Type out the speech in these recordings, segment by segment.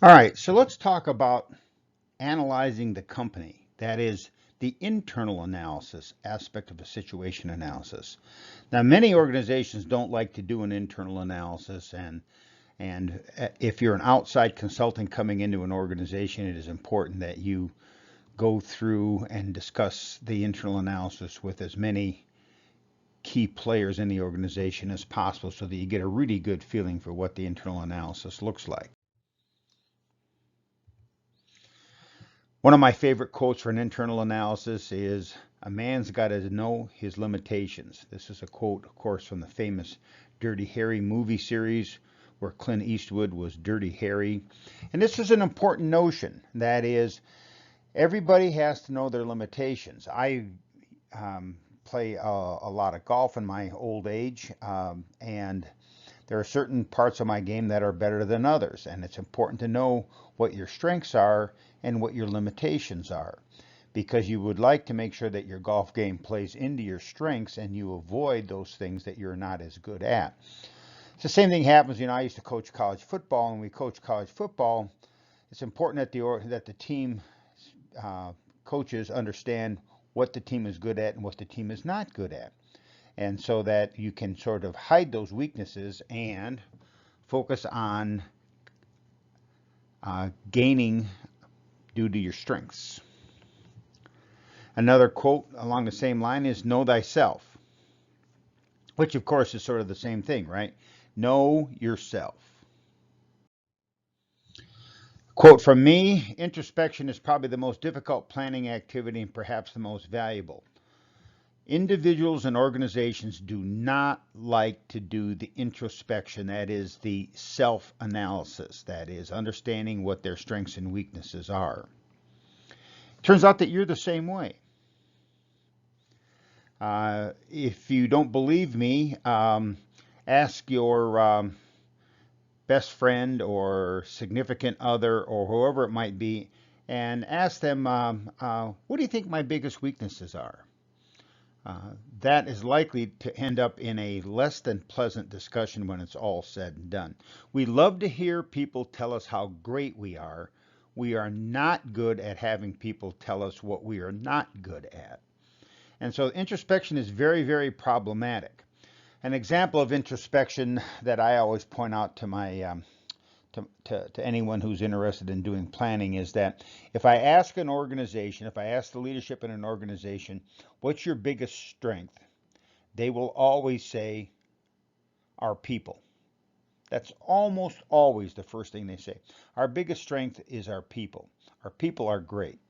All right, so let's talk about analyzing the company. That is the internal analysis aspect of a situation analysis. Now, many organizations don't like to do an internal analysis, and if you're an outside consultant coming into an organization, it is important that you go through and discuss the internal analysis with as many key players in the organization as possible so that you get a really good feeling for what the internal analysis looks like. One of my favorite quotes for an internal analysis is, "A man's got to know his limitations." This is a quote, of course, from the famous Dirty Harry movie series where Clint Eastwood was Dirty Harry. And this is an important notion. That is, everybody has to know their limitations. I play a lot of golf in my old age, and there are certain parts of my game that are better than others, and it's important to know what your strengths are and what your limitations are, because you would like to make sure that your golf game plays into your strengths and you avoid those things that you're not as good at. It's the same thing happens, I used to coach college football, and we coach college football. It's important that the team coaches understand what the team is good at and what the team is not good at, and so that you can sort of hide those weaknesses and focus on gaining due to your strengths. Another quote along the same line is, "Know thyself," which of course is sort of the same thing, right? Know yourself. Quote from me, "Introspection is probably the most difficult planning activity and perhaps the most valuable. Individuals and organizations do not like to do the introspection, that is the self-analysis, that is understanding what their strengths and weaknesses are." Turns out that you're the same way. If you don't believe me, ask your best friend or significant other or whoever it might be, and ask them, what do you think my biggest weaknesses are? That is likely to end up in a less than pleasant discussion when it's all said and done. We love to hear people tell us how great we are. We are not good at having people tell us what we are not good at. And so introspection is very, very problematic. An example of introspection that I always point out to my to anyone who's interested in doing planning is that if I ask an organization, if I ask the leadership in an organization, what's your biggest strength? They will always say, our people. That's almost always the first thing they say. Our biggest strength is our people. Our people are great.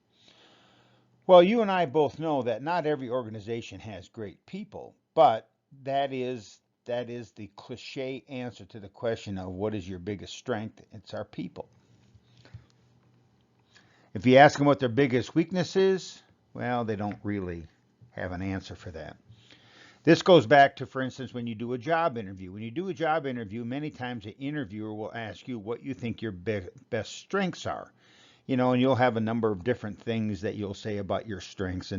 Well, you and I both know that not every organization has great people, but that is the cliche answer to the question of what is your biggest strength? It's our people. If you ask them what their biggest weakness is, well, they don't really have an answer for that. This goes back to, for instance, when you do a job interview. When you do a job interview, many times the interviewer will ask you what you think your best strengths are. And you'll have a number of different things that you'll say about your strengths.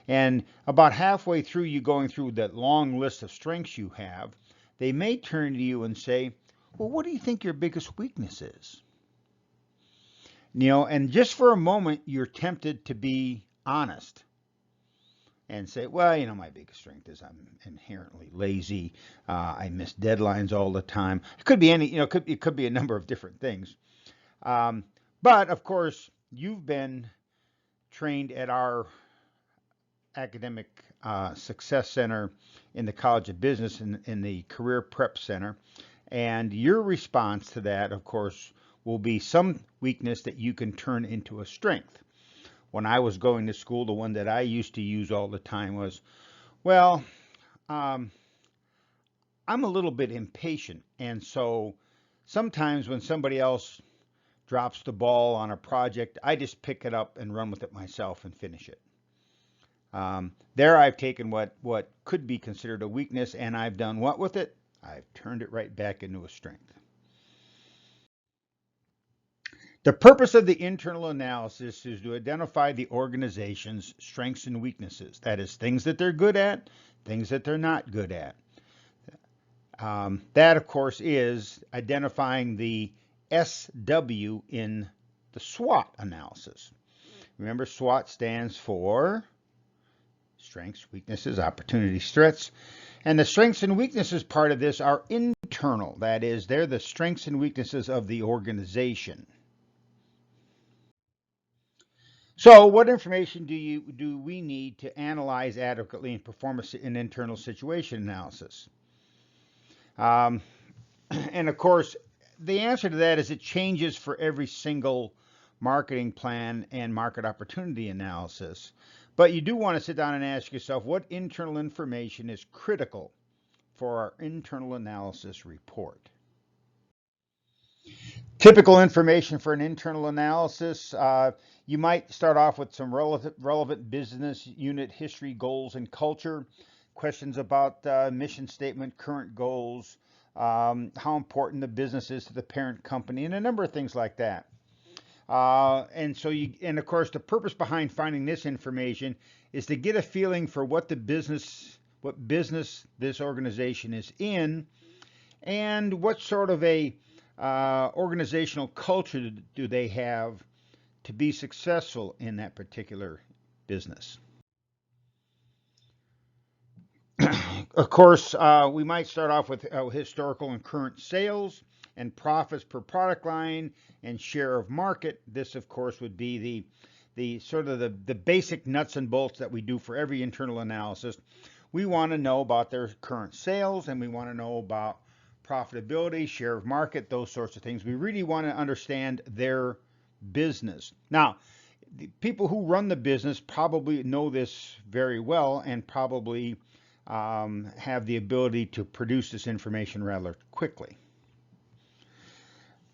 And about halfway through you going through that long list of strengths you have, they may turn to you and say, well, what do you think your biggest weakness is? And just for a moment, you're tempted to be honest and say, well, my biggest strength is I'm inherently lazy. I miss deadlines all the time. It could be it could be a number of different things. But of course, you've been trained at our academic success center in the College of Business in the Career Prep Center. And your response to that, of course, will be some weakness that you can turn into a strength. When I was going to school, the one that I used to use all the time was, well, I'm a little bit impatient. And so sometimes when somebody else drops the ball on a project, I just pick it up and run with it myself and finish it. There I've taken what could be considered a weakness, and I've done what with it? I've turned it right back into a strength. The purpose of the internal analysis is to identify the organization's strengths and weaknesses. That is, things that they're good at, things that they're not good at. That, of course, is identifying the SW in the SWOT analysis. Remember, SWOT stands for strengths, weaknesses, opportunities, threats. And the strengths and weaknesses part of this are internal. That is, they're the strengths and weaknesses of the organization. So, what information do we need to analyze adequately and perform an internal situation analysis? And of course, the answer to that is it changes for every single marketing plan and market opportunity analysis. But you do want to sit down and ask yourself what internal information is critical for our internal analysis report. Typical information for an internal analysis, you might start off with some relevant business unit history, goals, and culture, questions about mission statement, current goals, how important the business is to the parent company, and a number of things like that. And of course, the purpose behind finding this information is to get a feeling for what business this organization is in, and what sort of a organizational culture do they have to be successful in that particular business. Of course, we might start off with historical and current sales and profits per product line and share of market. This, of course, would be the sort of the basic nuts and bolts that we do for every internal analysis. We want to know about their current sales, and we want to know about profitability, share of market, those sorts of things. We really want to understand their business. Now, the people who run the business probably know this very well and probably have the ability to produce this information rather quickly.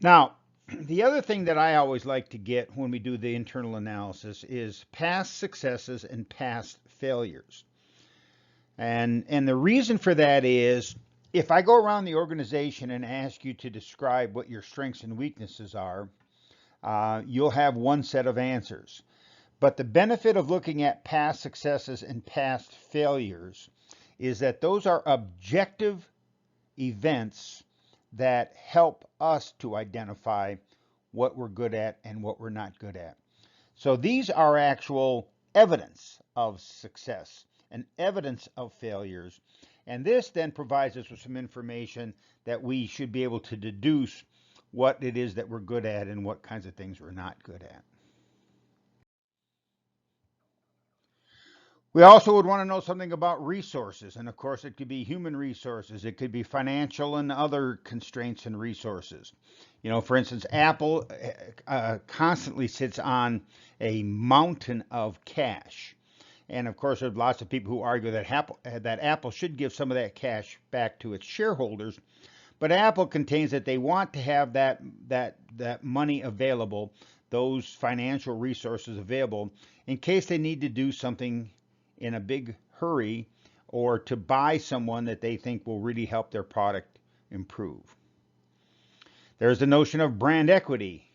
Now, the other thing that I always like to get when we do the internal analysis is past successes and past failures. And the reason for that is, if I go around the organization and ask you to describe what your strengths and weaknesses are, you'll have one set of answers. But the benefit of looking at past successes and past failures is that those are objective events that help us to identify what we're good at and what we're not good at. So these are actual evidence of success and evidence of failures. And this then provides us with some information that we should be able to deduce what it is that we're good at and what kinds of things we're not good at. We also would want to know something about resources. And of course, it could be human resources. It could be financial and other constraints and resources. You know, for instance, Apple constantly sits on a mountain of cash. And of course, there's lots of people who argue that Apple should give some of that cash back to its shareholders. But Apple contains that they want to have that money available, those financial resources available, in case they need to do something in a big hurry or to buy someone that they think will really help their product improve. There's the notion of brand equity.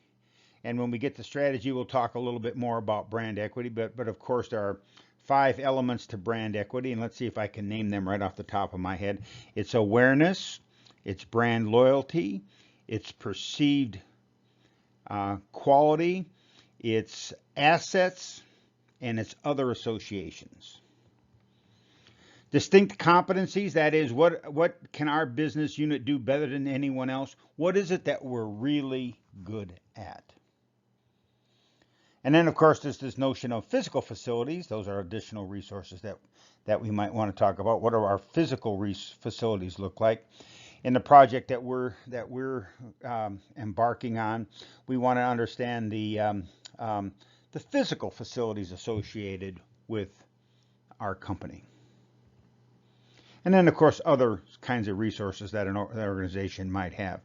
And when we get to strategy, we'll talk a little bit more about brand equity. But of course, there are 5 elements to brand equity. And let's see if I can name them right off the top of my head. It's awareness. It's brand loyalty. It's perceived quality. It's assets. And its other associations. Distinct competencies, that is, what can our business unit do better than anyone else? What is it that we're really good at? And then, of course, there's this notion of physical facilities. Those are additional resources that we might want to talk about. What do our physical facilities look like? In the project that we're embarking on, we want to understand the physical facilities associated with our company. And then, of course, other kinds of resources that an organization might have.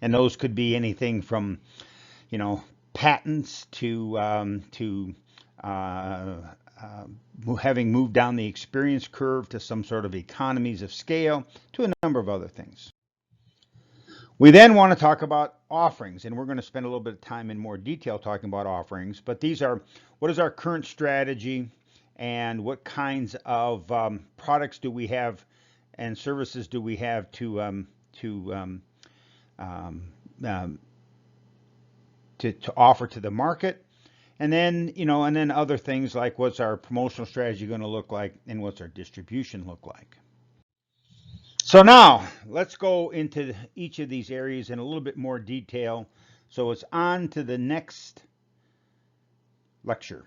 And those could be anything from, patents to having moved down the experience curve to some sort of economies of scale to a number of other things. We then want to talk about offerings, and we're going to spend a little bit of time in more detail talking about offerings, but these are, what is our current strategy and what kinds of products do we have and services do we have to to offer to the market. And then, and then other things like what's our promotional strategy going to look like and what's our distribution look like. So now let's go into each of these areas in a little bit more detail. So it's on to the next lecture.